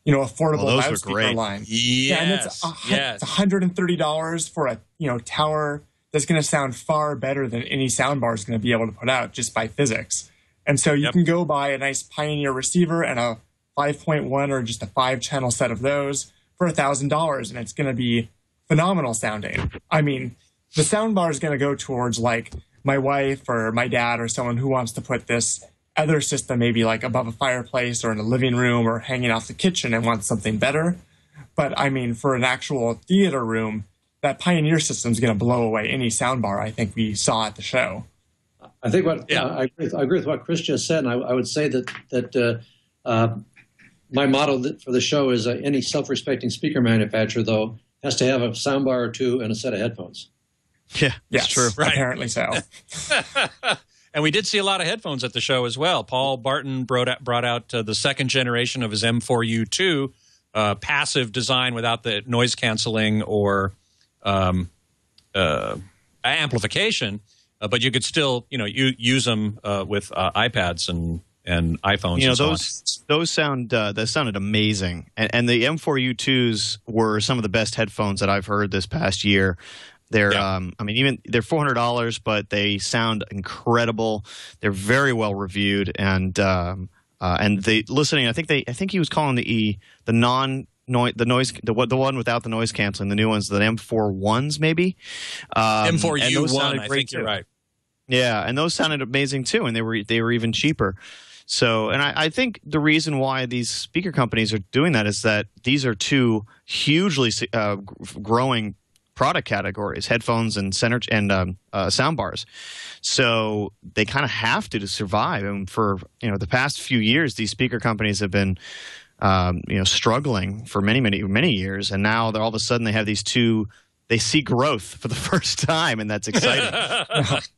affordable loudspeaker line. Yes. Yeah, and it's $130 for a tower that's going to sound far better than any soundbar is going to be able to put out just by physics. And so you can go buy a nice Pioneer receiver and a 5.1 or just a 5-channel set of those for $1,000, and it's going to be phenomenal sounding. I mean, the soundbar is going to go towards like my wife or my dad or someone who wants to put this other system maybe like above a fireplace or in a living room or hanging off the kitchen and wants something better. But I mean, for an actual theater room, that Pioneer system is going to blow away any soundbar I think we saw at the show. I think I agree with what Chris just said, and I would say that my motto for the show is any self-respecting speaker manufacturer, though, has to have a soundbar or two and a set of headphones. Yeah, that's true. Right. Apparently so. And we did see a lot of headphones at the show as well. Paul Barton brought out the second generation of his M4U2 passive design without the noise canceling or amplification, but you could still, use them with iPads and iPhones. Those sounded amazing, and the M4U2s were some of the best headphones that I've heard this past year. They're, they're $400, but they sound incredible. They're very well reviewed, and they listening. I think he was calling the one without the noise canceling, the new ones, the M41s maybe. M4U1, I think you're right. Yeah, and those sounded amazing too, and they were even cheaper. So, and I think the reason why these speaker companies are doing that is that these are two hugely growing product categories: headphones and sound bars. So they kind of have to survive. And for the past few years, these speaker companies have been struggling for many years, and now all of a sudden they have these two. They see growth for the first time, and that's exciting.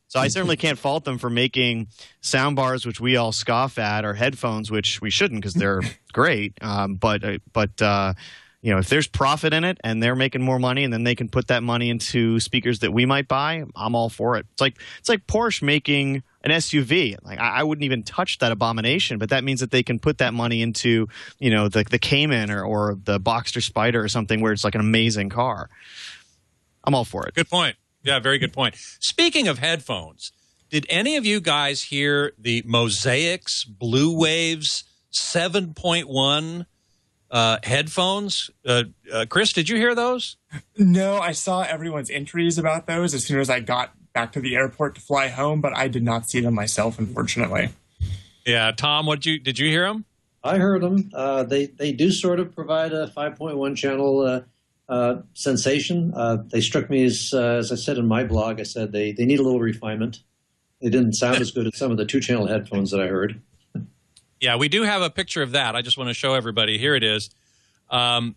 So I certainly can't fault them for making sound bars, which we all scoff at, or headphones, which we shouldn't because they're great. But if there's profit in it and they're making more money, and then they can put that money into speakers that we might buy, I'm all for it. It's like Porsche making an SUV. Like I wouldn't even touch that abomination, but that means that they can put that money into, you know, the Cayman or the Boxster Spider or something where it's like an amazing car. I'm all for it. Good point. Yeah, very good point. Speaking of headphones, did any of you guys hear the Mosaics Blue Waves 7.1 headphones? Chris, did you hear those? No, I saw everyone's entries about those as soon as I got back to the airport to fly home, but I did not see them myself, unfortunately. Yeah, Tom, did you hear them? I heard them. They do sort of provide a 5.1 channel sensation. They struck me as I said in my blog, I said they need a little refinement. They didn't sound as good as some of the 2-channel headphones that I heard. Yeah, we do have a picture of that. I just want to show everybody. Here it is. In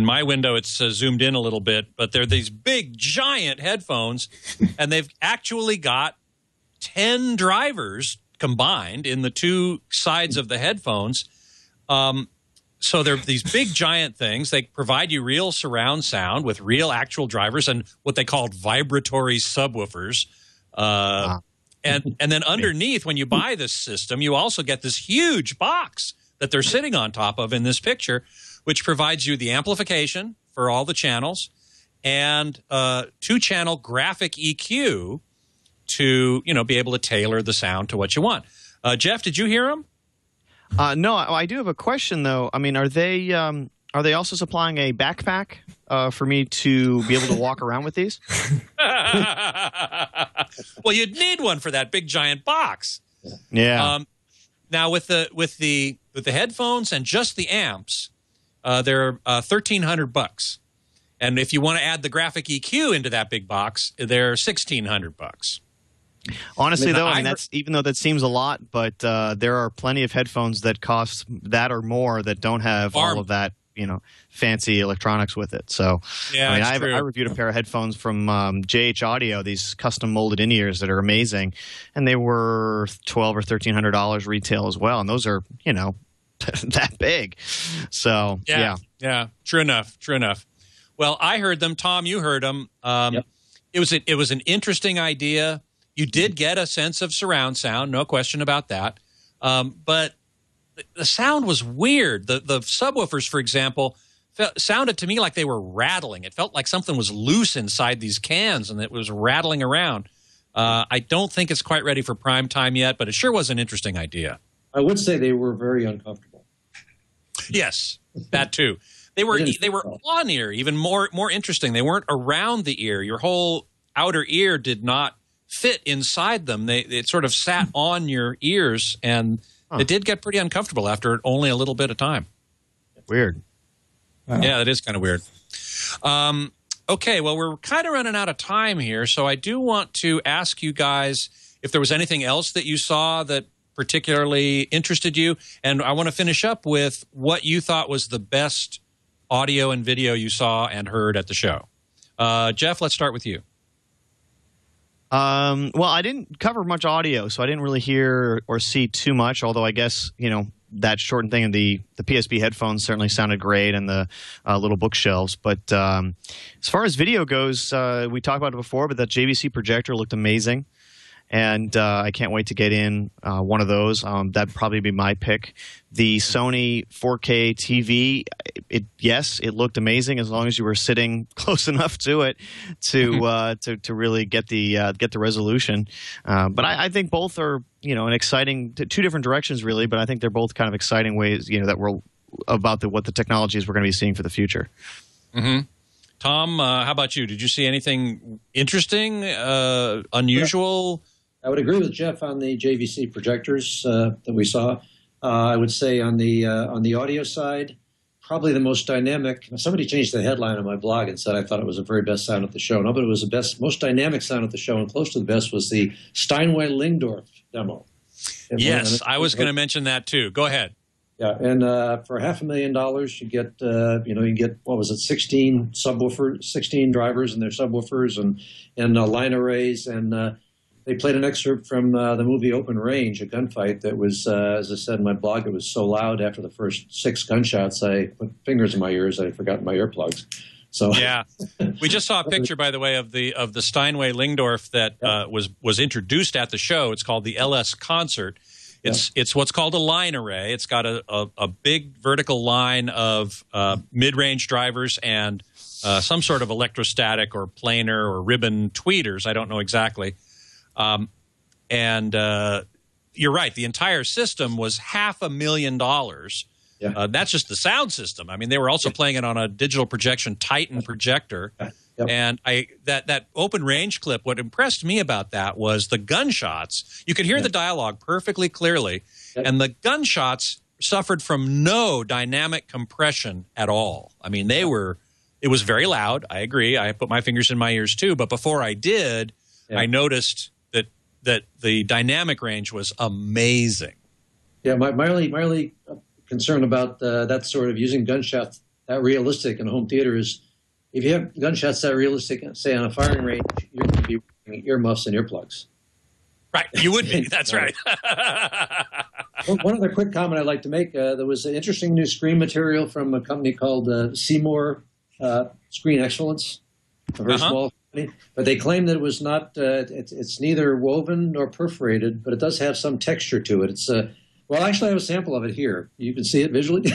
my window, it's zoomed in a little bit, but they're these big, giant headphones, and they've actually got 10 drivers combined in the two sides of the headphones. So they're these big, giant things. They provide you real surround sound with real actual drivers and what they called vibratory subwoofers. And then underneath, when you buy this system, you also get this huge box that they're sitting on top of in this picture, which provides you the amplification for all the channels and 2-channel graphic EQ to, you know, be able to tailor the sound to what you want. Jeff, did you hear them? No, I do have a question though. I mean, are they also supplying a backpack for me to be able to walk around with these? Well, you'd need one for that big giant box. Yeah. Now with the headphones and just the amps, they're $1,300, and if you want to add the graphic EQ into that big box, they're $1,600. Honestly, though, I mean, even though that seems a lot, but there are plenty of headphones that cost that or more that don't have all of that, you know, fancy electronics with it. So, yeah, I mean, I reviewed a pair of headphones from JH Audio, these custom molded in-ears that are amazing, and they were $1,200 or $1,300 retail as well, and those are, you know, that big. So, yeah, true enough. Well, I heard them. Tom, you heard them. Yep. It was an interesting idea. You did get a sense of surround sound, no question about that. But the sound was weird. The subwoofers, for example, sounded to me like they were rattling. It felt like something was loose inside these cans and it was rattling around. I don't think it's quite ready for prime time yet, but it sure was an interesting idea. I would say they were very uncomfortable. Yes, that too. They were on ear, even more interesting. They weren't around the ear. Your whole outer ear did not fit inside them. It sort of sat on your ears, and it did get pretty uncomfortable after only a little bit of time. Weird. Yeah, that is kind of weird. Okay, well, we're kind of running out of time here, so I do want to ask you guys if there was anything else that you saw that particularly interested you, and I want to finish up with what you thought was the best audio and video you saw and heard at the show. Jeff, let's start with you. Well, I didn't cover much audio, so I didn't really hear or see too much, although I guess, you know, that shortened thing and the PSP headphones certainly sounded great, and the little bookshelves. But as far as video goes, we talked about it before, but that JVC projector looked amazing. And I can't wait to get in one of those. That'd probably be my pick. The Sony 4K TV, it looked amazing as long as you were sitting close enough to it to really get the resolution. But I think both are, you know, an exciting two different directions really. But I think they're both kind of exciting ways, you know, that we're about what the technologies we're going to be seeing for the future. Mm-hmm. Tom, how about you? Did you see anything interesting, unusual? I would agree with Jeff on the JVC projectors that we saw. I would say on the audio side, probably the most dynamic. Somebody changed the headline on my blog and said I thought it was the very best sound at the show. No, but it was the most dynamic sound at the show, and close to the best was the Steinway-Lingdorf demo. Yes, I was going to mention that too. Go ahead. Yeah, and for $500,000, you get what was it, 16 subwoofers, 16 drivers and their subwoofers and line arrays, and they played an excerpt from the movie Open Range, a gunfight that was, as I said in my blog, it was so loud after the first 6 gunshots, I put fingers in my ears, I forgot my earplugs. So yeah, we just saw a picture, by the way, of the Steinway Lingdorf that was introduced at the show. It's called the LS Concert. It's what's called a line array. It's got a big vertical line of mid-range drivers and some sort of electrostatic or planar or ribbon tweeters. I don't know exactly. And you're right. The entire system was $500,000. Yeah. That's just the sound system. I mean, they were also playing it on a digital projection Titan projector. Yep. And that open range clip, what impressed me about that was the gunshots. You could hear the dialogue perfectly clearly, and the gunshots suffered from no dynamic compression at all. I mean, it was very loud. I agree. I put my fingers in my ears too. But before I did, I noticed that the dynamic range was amazing. Yeah, my only concern about that sort of using gunshots that realistic in a home theater is if you have gunshots that realistic, say on a firing range, you're going to be wearing earmuffs and earplugs. Right, you would be. That's right. One other quick comment I'd like to make. There was an interesting new screen material from a company called Seymour Screen Excellence, a very small company. But they claim that it was not, it's neither woven nor perforated, but it does have some texture to it. It's well, actually, I have a sample of it here. You can see it visually.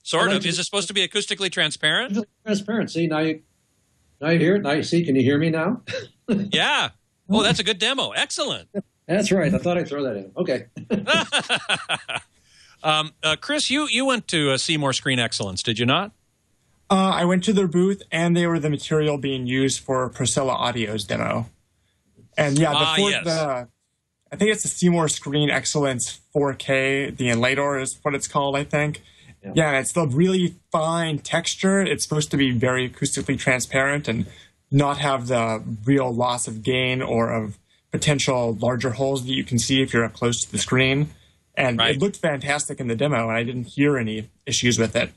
Sort of. Is it supposed to be acoustically transparent? Transparent. See, now you hear it. Now you see. Can you hear me now? Yeah. Oh, that's a good demo. Excellent. That's right. I thought I'd throw that in. Okay. Chris, you went to Seymour Screen Excellence, did you not? I went to their booth, and they were the material being used for Procella Audio's demo. And yeah, I think it's the Seymour Screen Excellence 4K. The Enlator is what it's called, I think. Yeah, it's the really fine texture. It's supposed to be very acoustically transparent and not have the real loss of gain or of potential larger holes that you can see if you're up close to the screen. And it looked fantastic in the demo, and I didn't hear any issues with it.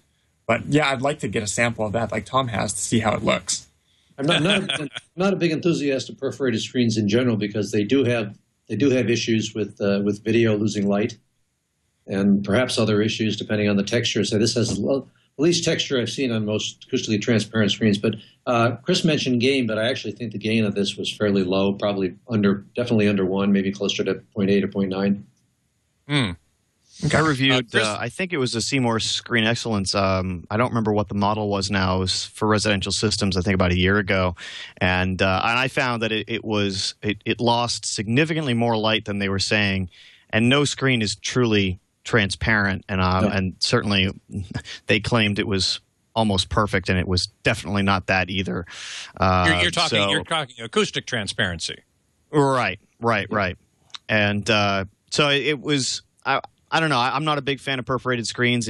But yeah, I'd like to get a sample of that like Tom has to see how it looks. I'm not a big enthusiast of perforated screens in general because they do have issues with video losing light and perhaps other issues depending on the texture. So this has the least texture I've seen on most acoustically transparent screens. But Chris mentioned gain, but I actually think the gain of this was fairly low, probably definitely under 1, maybe closer to 0.8 or 0.9. I reviewed, I think it was a Seymour Screen Excellence. I don't remember what the model was now. It was for residential systems, I think about a year ago. And I found that it lost significantly more light than they were saying. And no screen is truly transparent. And certainly they claimed it was almost perfect, and it was definitely not that either. You're talking acoustic transparency. Right. And so it was... I don't know. I'm not a big fan of perforated screens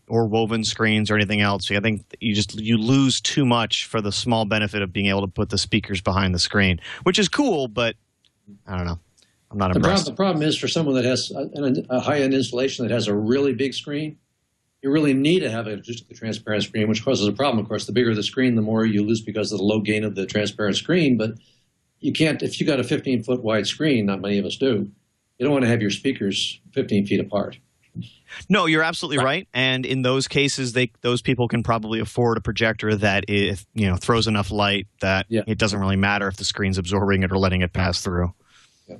or woven screens or anything else. I think you lose too much for the small benefit of being able to put the speakers behind the screen, which is cool, but I don't know. I'm not impressed. The problem is for someone that has a high-end installation that has a really big screen, you really need to have a transparent screen, which causes a problem. Of course, the bigger the screen, the more you lose because of the low gain of the transparent screen. But you can't, if you got a 15-foot wide screen, not many of us do, you don't want to have your speakers 15 feet apart. No, you're absolutely right. And in those cases, those people can probably afford a projector that throws enough light that it doesn't really matter if the screen's absorbing it or letting it pass through. Yeah.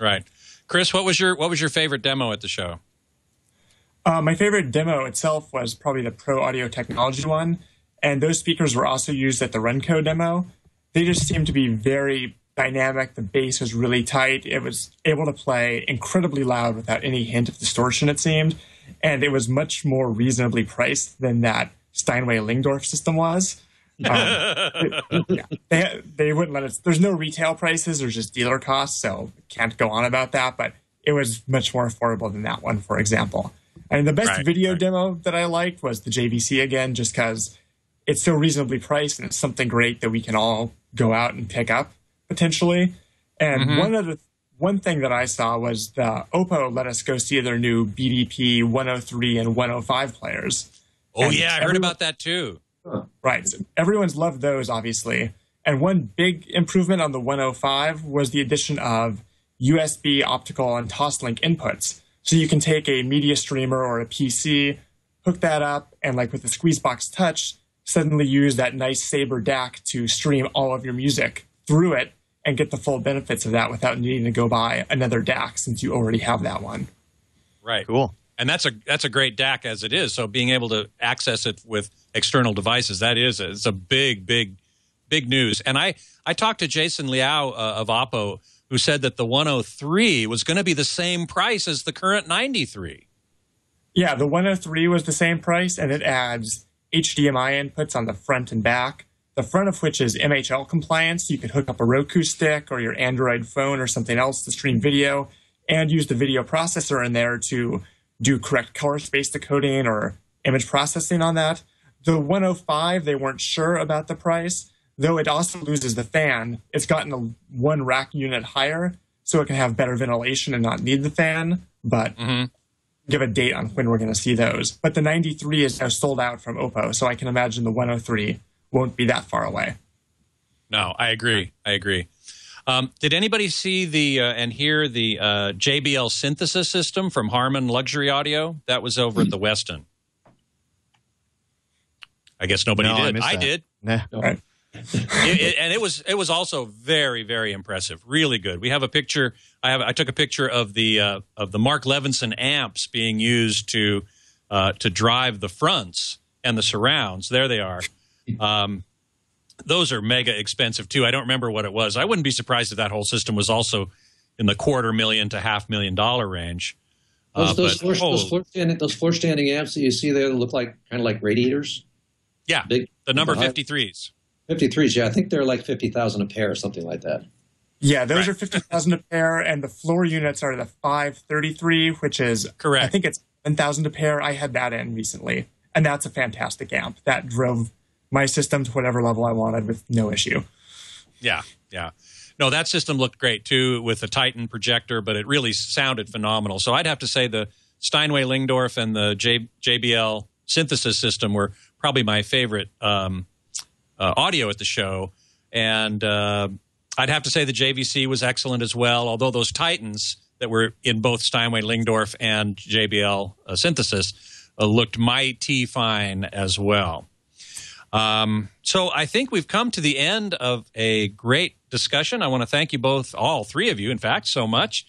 Right, Chris. What was your favorite demo at the show? My favorite demo itself was probably the Pro Audio Technology one, and those speakers were also used at the Renco demo. They just seemed to be very dynamic. The bass was really tight. It was able to play incredibly loud without any hint of distortion, it seemed. And it was much more reasonably priced than that Steinway Lingdorf system was. They wouldn't let us. There's no retail prices. There's just dealer costs, so can't go on about that. But it was much more affordable than that one, for example. And the best video demo that I liked was the JVC again, just because it's so reasonably priced and it's something great that we can all go out and pick up potentially. And one thing that I saw was the Oppo let us go see their new BDP 103 and 105 players. Oh, and I heard about that too. Right. So everyone's loved those, obviously. And one big improvement on the 105 was the addition of USB, optical, and Toslink inputs. So you can take a media streamer or a PC, hook that up, and like with the Squeezebox Touch, suddenly use that nice Sabre DAC to stream all of your music through it and get the full benefits of that without needing to go buy another DAC since you already have that one. Right. Cool. And that's a great DAC as it is. So being able to access it with external devices, it's a big news. And I talked to Jason Liao of Oppo, who said that the 103 was going to be the same price as the current 93. Yeah, the 103 was the same price, and it adds HDMI inputs on the front and back, the front of which is MHL compliant, so you could hook up a Roku stick or your Android phone or something else to stream video and use the video processor in there to do correct color space decoding or image processing on that. The 105, they weren't sure about the price, though it also loses the fan. It's gotten a one rack unit higher, so it can have better ventilation and not need the fan, but give a date on when we're going to see those. But the 93 is now sold out from Oppo, so I can imagine the 103 won't be that far away. No, I agree. Did anybody see and hear the JBL synthesis system from Harman Luxury Audio? That was over at the Westin. I guess nobody did. I did. Nah. Right. And it was also very, very impressive. Really good. We have a picture. I took a picture of the Mark Levinson amps being used to drive the fronts and the surrounds. There they are. Those are mega expensive too. I don't remember what it was. I wouldn't be surprised if that whole system was also in the $250,000 to $500,000 range. Those floor standing amps that you see there that look kind of like radiators. Yeah, the number 53s. 53s, yeah. I think they're like 50,000 a pair or something like that. Yeah, those are 50,000 a pair, and the floor units are the 533, which is correct. I think it's 10,000 a pair. I had that in recently, and that's a fantastic amp. That drove my system to whatever level I wanted with no issue. Yeah. No, that system looked great too with the Titan projector, but it really sounded phenomenal. So I'd have to say the Steinway Lingdorf and the JBL synthesis system were probably my favorite audio at the show. And I'd have to say the JVC was excellent as well, although those Titans that were in both Steinway Lingdorf and JBL synthesis looked mighty fine as well. So I think we've come to the end of a great discussion. I want to thank you both, all three of you, in fact, so much.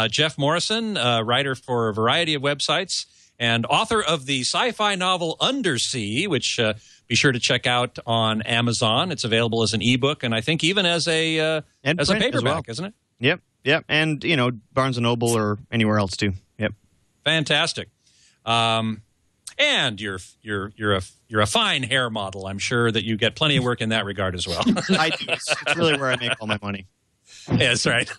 Jeff Morrison, writer for a variety of websites and author of the sci-fi novel Undersea, which be sure to check out on Amazon. It's available as an ebook and I think even as a paperback, isn't it? Yep. And, Barnes & Noble or anywhere else too. Yep. Fantastic. And you're a fine hair model. I'm sure that you get plenty of work in that regard as well. I do. It's really where I make all my money. Yes, right.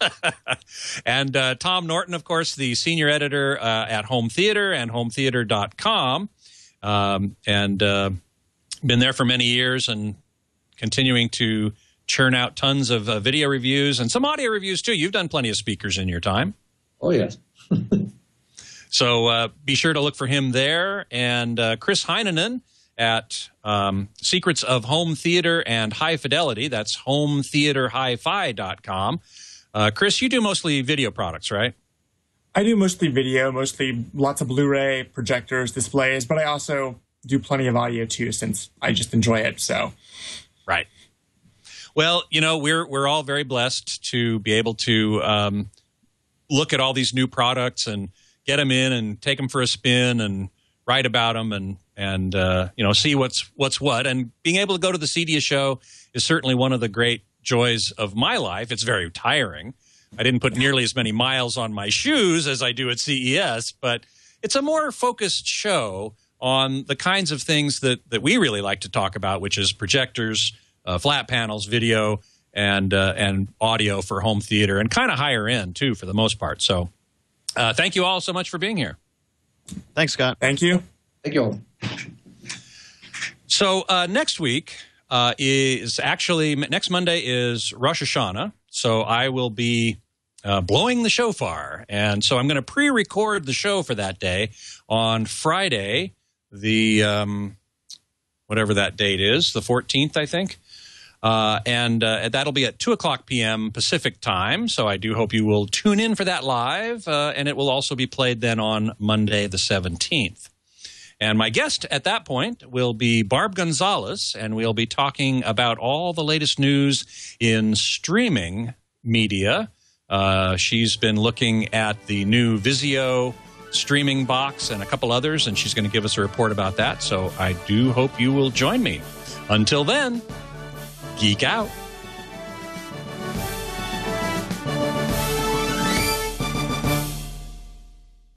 And Tom Norton, of course, the senior editor at Home Theater and hometheater.com. And been there for many years and continuing to churn out tons of video reviews and some audio reviews, too. You've done plenty of speakers in your time. Oh, yes. So be sure to look for him there. And Chris Heinonen at Secrets of Home Theater and High Fidelity. That's hometheaterhifi.com. Chris, you do mostly video products, right? I do mostly video, mostly lots of Blu-ray, projectors, displays, but I also do plenty of audio too since I just enjoy it. So, right. Well, we're all very blessed to be able to look at all these new products and get them in and take them for a spin and write about them and see what's what. And being able to go to the CEDIA show is certainly one of the great joys of my life. It's very tiring. I didn't put nearly as many miles on my shoes as I do at CES, but it's a more focused show on the kinds of things that we really like to talk about, which is projectors, flat panels, video, and audio for home theater, and kind of higher end, too, for the most part. So thank you all so much for being here. Thanks, Scott. Thank you. Thank you all. So next week next Monday is Rosh Hashanah, so I will be blowing the shofar. And so I'm going to pre-record the show for that day on Friday, the whatever that date is, the 14th, I think. And that'll be at 2 o'clock p.m. Pacific time, so I do hope you will tune in for that live, and it will also be played then on Monday the 17th. And my guest at that point will be Barb Gonzalez, and we'll be talking about all the latest news in streaming media. She's been looking at the new Vizio streaming box and a couple others, and she's going to give us a report about that. So I do hope you will join me. Until then, geek out.